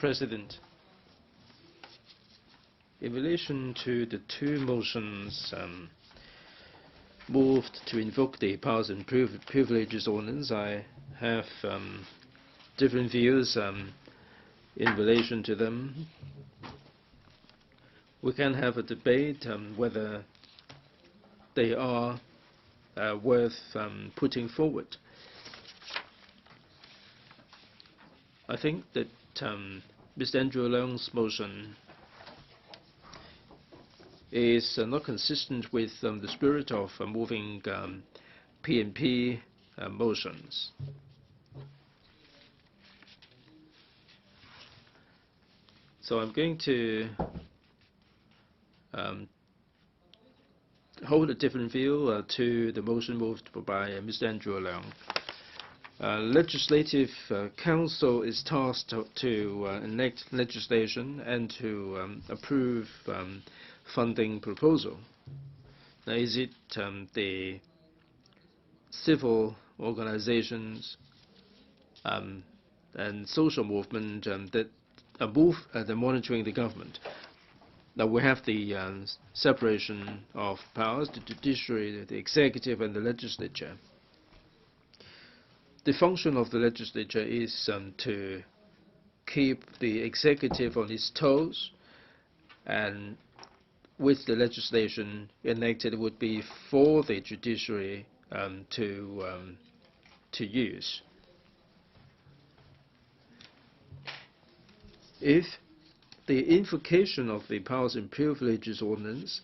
President, in relation to the two motions moved to invoke the powers and privileges ordinance, I have different views in relation to them. We can have a debate whether they are worth putting forward. I think that Mr. Andrew LEUNG's motion is not consistent with the spirit of moving P&P motions. So I'm going to hold a different view to the motion moved by Mr. Andrew LEUNG. Legislative Council is tasked to enact legislation and to approve funding proposal. Now, is it the civil organizations and social movement that move the monitoring the government? Now we have the separation of powers, the judiciary, the executive, and the legislature. The function of the legislature is to keep the executive on its toes, and with the legislation enacted would be for the judiciary to use. If the invocation of the powers and privileges ordinance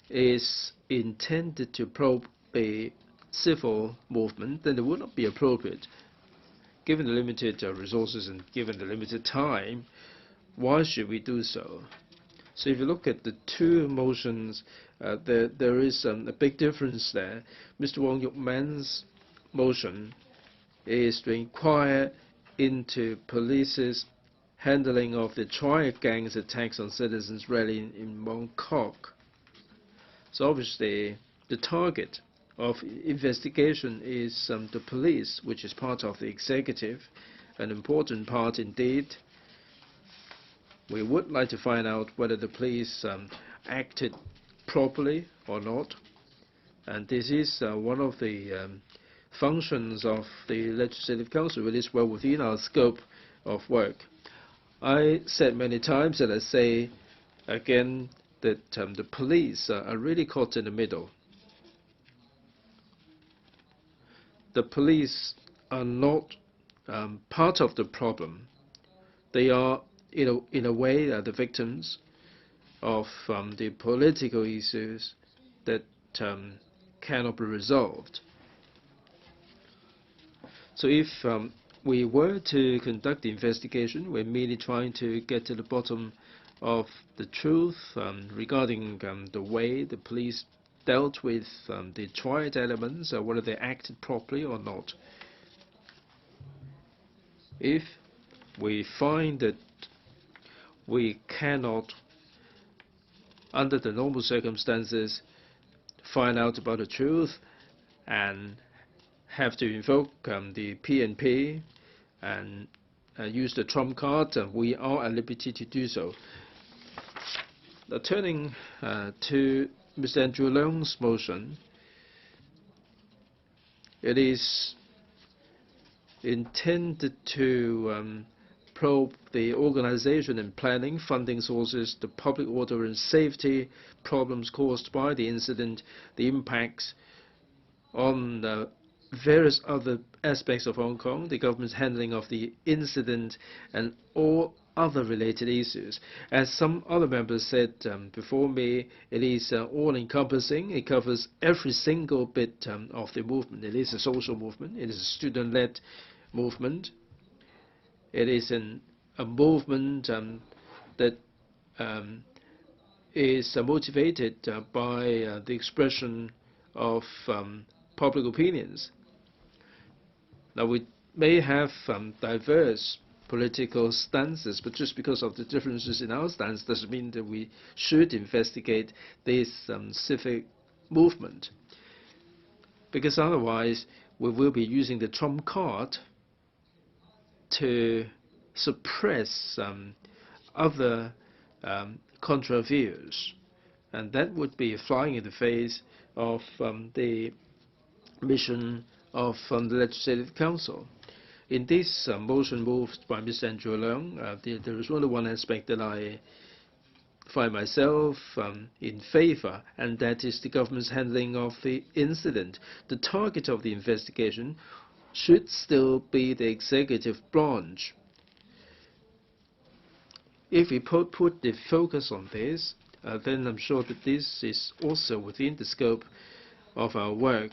is intended to probe a civil movement, then it would not be appropriate. Given the limited resources and given the limited time, why should we do so? So if you look at the two motions, there is a big difference there. Mr. Wong Yuk-man's motion is to inquire into police's handling of the triad gang's attacks on citizens rallying in Mong Kok. So obviously, the target of investigation is the police, which is part of the executive, an important part indeed. We would like to find out whether the police acted properly or not, and this is one of the functions of the Legislative Council. It is well within our scope of work. I said many times, and I say again, that the police are really caught in the middle. The police are not part of the problem. They are, in a way, the victims of the political issues that cannot be resolved. So if we were to conduct the investigation, we're merely trying to get to the bottom of the truth regarding the way the police dealt with the triad elements, whether they acted properly or not. If we find that we cannot, under the normal circumstances, find out about the truth and have to invoke the P&P and use the trump card, we are at liberty to do so. Now, turning to Mr. Andrew LEUNG's motion, it is intended to probe the organization and planning, funding sources, the public order and safety problems caused by the incident, the impacts on various other aspects of Hong Kong, the government's handling of the incident, and all other related issues. As some other members said before me, it is all-encompassing. It covers every single bit of the movement. It is a social movement. It is a student-led movement. It is a movement that is motivated by the expression of public opinions. Now, we may have diverse political stances, but just because of the differences in our stance doesn't mean that we should investigate this civic movement, because otherwise we will be using the trump card to suppress other contra views, and that would be flying in the face of the mission of the Legislative Council. In this motion moved by Mr. Andrew LEUNG, there is only one aspect that I find myself in favor, and that is the government's handling of the incident. The target of the investigation should still be the executive branch. If we put the focus on this, then I'm sure that this is also within the scope of our work.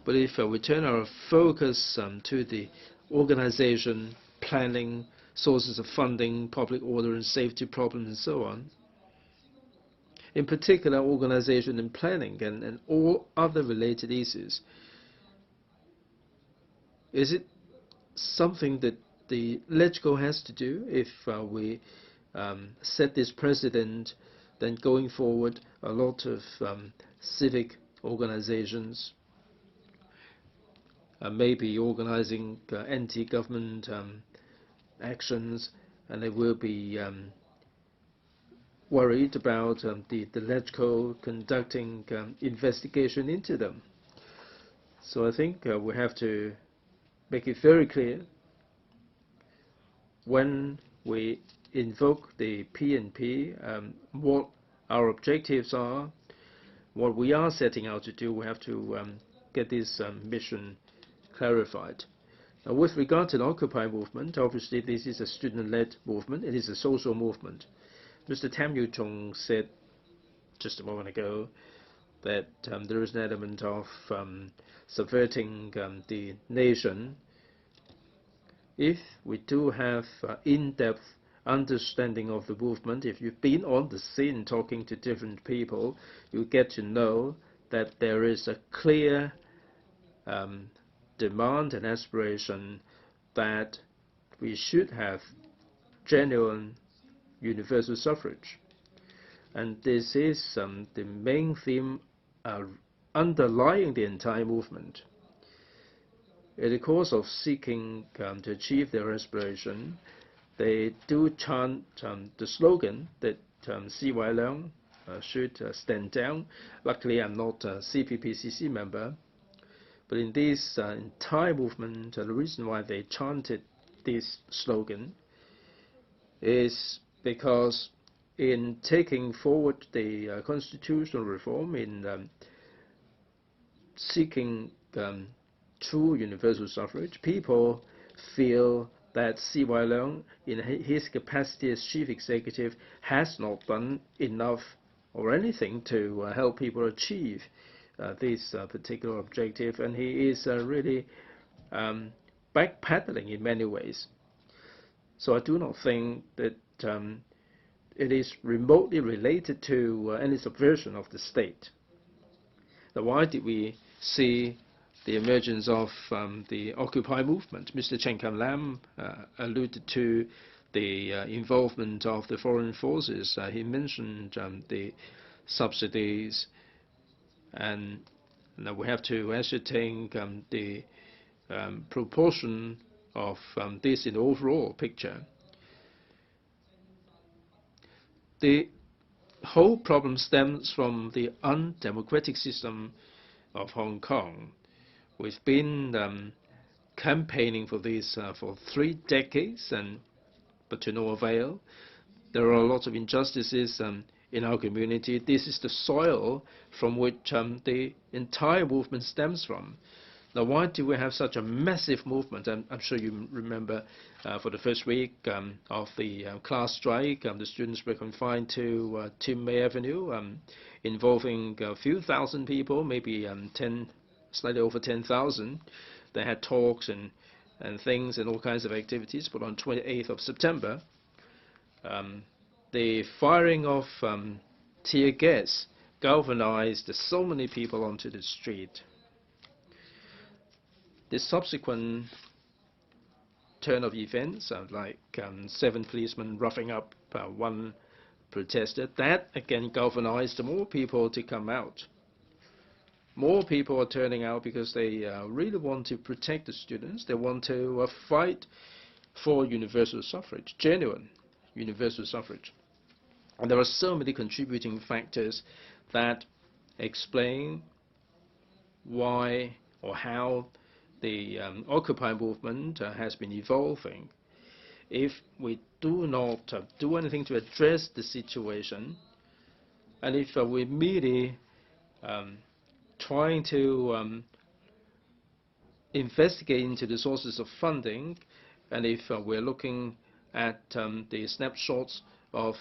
But if we turn our focus to the organization, planning, sources of funding, public order and safety problems, and so on, in particular organization and planning and all other related issues, is it something that the Legco has to do if we set this precedent? Then going forward, a lot of civic organizations may be organizing anti-government actions, and they will be worried about the Legco conducting investigation into them. So I think we have to make it very clear when we invoke the P&P, what our objectives are, what we are setting out to do. We have to get this mission clarified. Now, with regard to the Occupy movement, obviously this is a student-led movement. It is a social movement. Mr. Tam Yu-chung said just a moment ago that there is an element of subverting the nation. If we do have in-depth understanding of the movement, if you've been on the scene talking to different people, you get to know that there is a clear demand and aspiration that we should have genuine universal suffrage. And this is the main theme underlying the entire movement. In the course of seeking to achieve their aspiration, they do chant the slogan that C.Y. Leung should stand down. Luckily, I'm not a CPPCC member, but in this entire movement, the reason why they chanted this slogan is because in taking forward the constitutional reform, in seeking true universal suffrage, people feel that C.Y. Leung, in his capacity as chief executive, has not done enough or anything to help people achieve this particular objective, and he is really backpedaling in many ways. So I do not think that it is remotely related to any subversion of the state. Now, why did we see the emergence of the Occupy movement? Mr. Chen Kam-lam alluded to the involvement of the foreign forces. He mentioned the subsidies, and we have to ascertain the proportion of this in the overall picture. The whole problem stems from the undemocratic system of Hong Kong. We've been campaigning for this for 3 decades, but to no avail. There are lots of injustices in our community. This is the soil from which the entire movement stems from. Now, why do we have such a massive movement? I'm sure you remember for the first week of the class strike, the students were confined to Tim May Avenue, involving a few thousand people, maybe slightly over 10,000. They had talks and things and all kinds of activities. But on 28th of September, the firing of tear gas galvanized so many people onto the street. The subsequent turn of events, like 7 policemen roughing up 1 protester, that again galvanized more people to come out. More people are turning out because they really want to protect the students. They want to fight for universal suffrage, genuine universal suffrage. And there are so many contributing factors that explain why or how the Occupy movement has been evolving. If we do not do anything to address the situation, and if we're merely trying to investigate into the sources of funding, and if we're looking at the snapshots of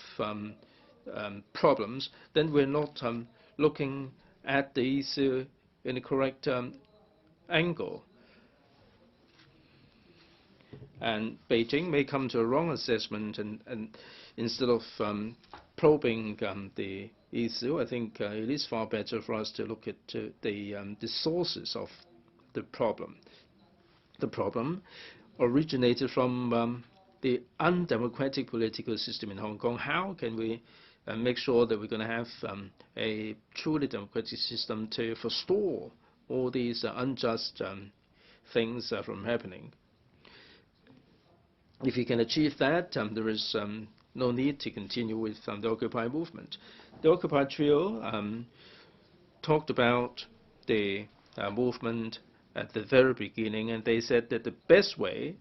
problems, then we're not looking at the issue in the correct angle. And Beijing may come to a wrong assessment, and instead of probing the issue, I think it is far better for us to look at the sources of the problem. The problem originated from the undemocratic political system in Hong Kong. How can we make sure that we're going to have a truly democratic system to forestall all these unjust things from happening? If you can achieve that, there is no need to continue with the Occupy movement. The Occupy trio talked about the movement at the very beginning, and they said that the best way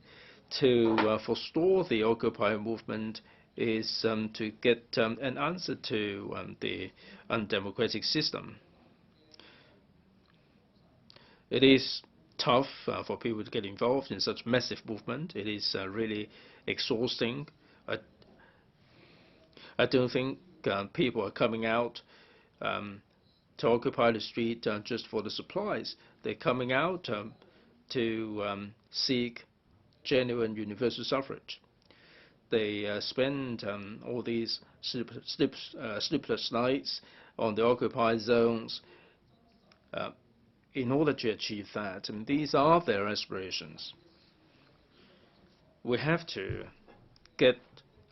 to forestall the Occupy movement is to get an answer to the undemocratic system. It is tough for people to get involved in such massive movement. It is really exhausting. I don't think people are coming out to occupy the street just for the supplies. They're coming out to seek genuine universal suffrage. They spend all these sleepless nights on the occupied zones in order to achieve that, and these are their aspirations. We have to get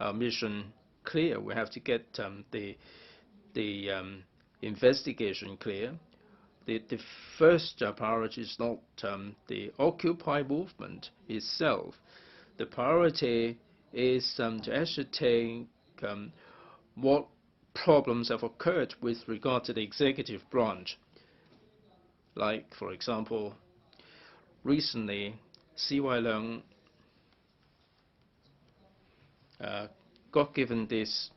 our mission clear. We have to get the investigation clear. The first priority is not the Occupy movement itself. The priority is to ascertain what problems have occurred with regard to the executive branch. Like, for example, recently, C.Y. Leung got given this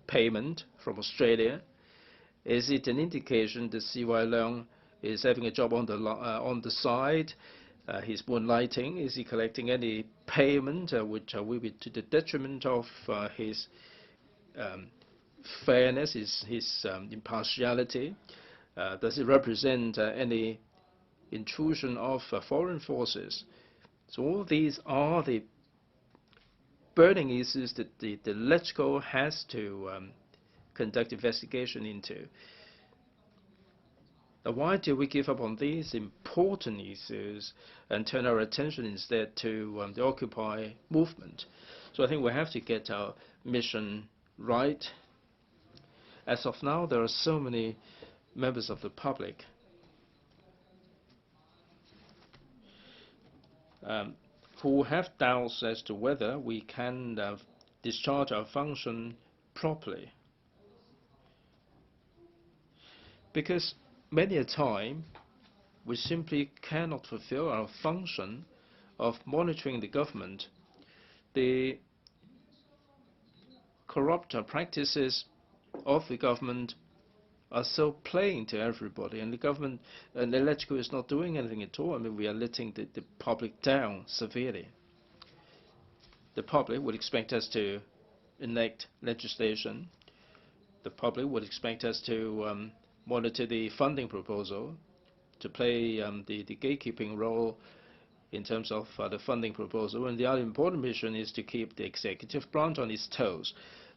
payment from Australia. Is it an indication that C.Y. Leung is having a job on the side? He's moonlighting. Is he collecting any payment which will be to the detriment of his fairness, his impartiality? Does it represent any intrusion of foreign forces? So all these are the burning issues that the Legco has to conduct investigation into. Now, why do we give up on these important issues and turn our attention instead to the Occupy movement? So I think we have to get our mission right. As of now, there are so many members of the public who have doubts as to whether we can discharge our function properly. Because many a time, we simply cannot fulfill our function of monitoring the government. The corrupt practices of the government are so plain to everybody, and the government and the Legco is not doing anything at all. I mean, we are letting the public down severely. The public would expect us to enact legislation. The public would expect us to monitor the funding proposal, to play the gatekeeping role in terms of the funding proposal. And the other important mission is to keep the executive branch on its toes.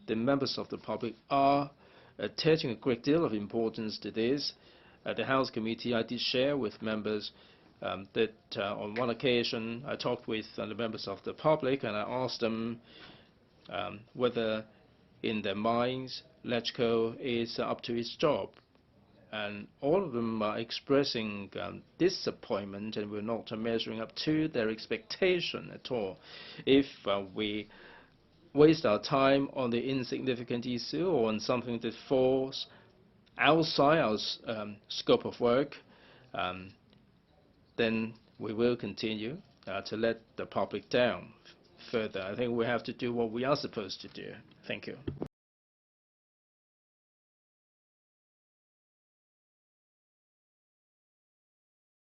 The members of the public are attaching a great deal of importance to this. At the House Committee, I did share with members that on one occasion I talked with the members of the public, and I asked them whether in their minds Legco is up to its job. and all of them are expressing disappointment, and we're not measuring up to their expectation at all. If we waste our time on the insignificant issue or on something that falls outside our scope of work, then we will continue to let the public down further. I think we have to do what we are supposed to do. Thank you.